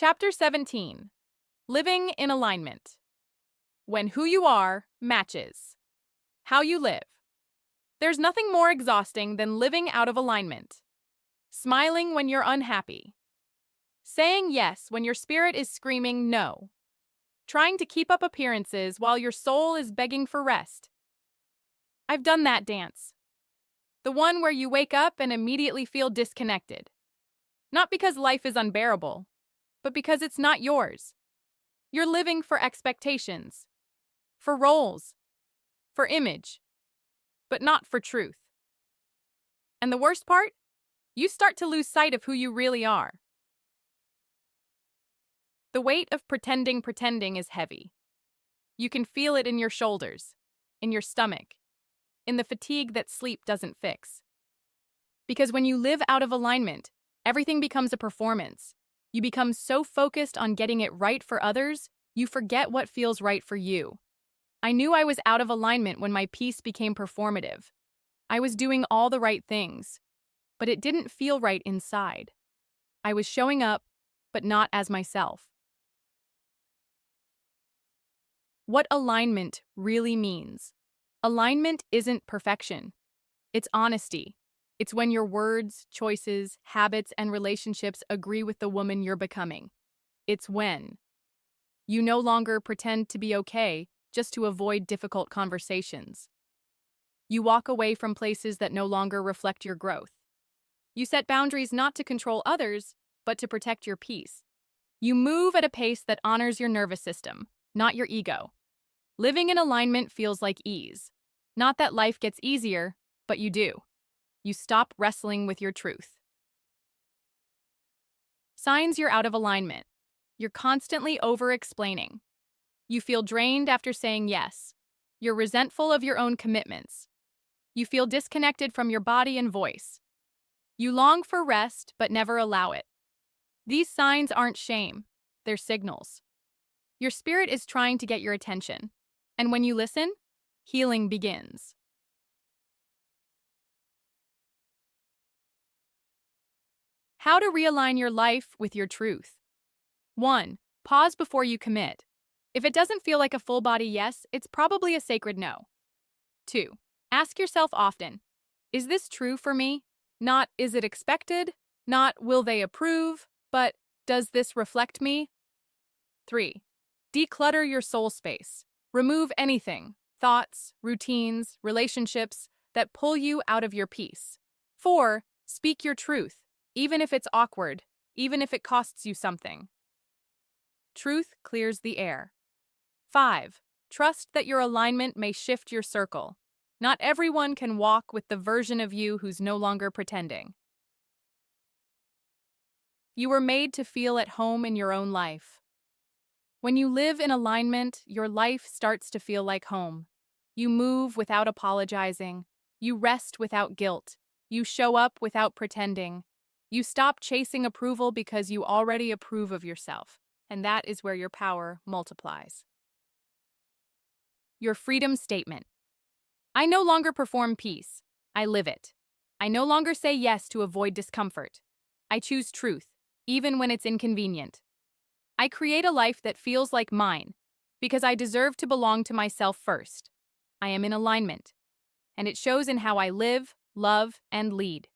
Chapter 17. Living in Alignment. When who you are matches how you live. There's nothing more exhausting than living out of alignment. Smiling when you're unhappy. Saying yes when your spirit is screaming no. Trying to keep up appearances while your soul is begging for rest. I've done that dance. The one where you wake up and immediately feel disconnected. Not because life is unbearable, but because it's not yours. You're living for expectations, for roles, for image, but not for truth. And the worst part? You start to lose sight of who you really are. The weight of pretending is heavy. You can feel it in your shoulders, in your stomach, in the fatigue that sleep doesn't fix. Because when you live out of alignment, everything becomes a performance. You become so focused on getting it right for others, you forget what feels right for you. I knew I was out of alignment when my peace became performative. I was doing all the right things, but it didn't feel right inside. I was showing up, but not as myself. What alignment really means. Alignment isn't perfection. It's honesty. It's when your words, choices, habits, and relationships agree with the woman you're becoming. It's when you no longer pretend to be okay just to avoid difficult conversations. You walk away from places that no longer reflect your growth. You set boundaries not to control others, but to protect your peace. You move at a pace that honors your nervous system, not your ego. Living in alignment feels like ease. Not that life gets easier, but you do. You stop wrestling with your truth. Signs you're out of alignment. You're constantly over-explaining. You feel drained after saying yes. You're resentful of your own commitments. You feel disconnected from your body and voice. You long for rest, but never allow it. These signs aren't shame, they're signals. Your spirit is trying to get your attention. And when you listen, healing begins. How to realign your life with your truth. 1. Pause before you commit. If it doesn't feel like a full-body yes, it's probably a sacred no. 2. Ask yourself often, is this true for me? Not, is it expected? Not, will they approve? But, does this reflect me? 3. Declutter your soul space. Remove anything, thoughts, routines, relationships, that pull you out of your peace. 4. Speak your truth. Even if it's awkward, even if it costs you something. Truth clears the air. 5. Trust that your alignment may shift your circle. Not everyone can walk with the version of you who's no longer pretending. You were made to feel at home in your own life. When you live in alignment, your life starts to feel like home. You move without apologizing. You rest without guilt. You show up without pretending. You stop chasing approval because you already approve of yourself, and that is where your power multiplies. Your freedom statement. I no longer perform peace. I live it. I no longer say yes to avoid discomfort. I choose truth, even when it's inconvenient. I create a life that feels like mine, because I deserve to belong to myself first. I am in alignment, and it shows in how I live, love, and lead.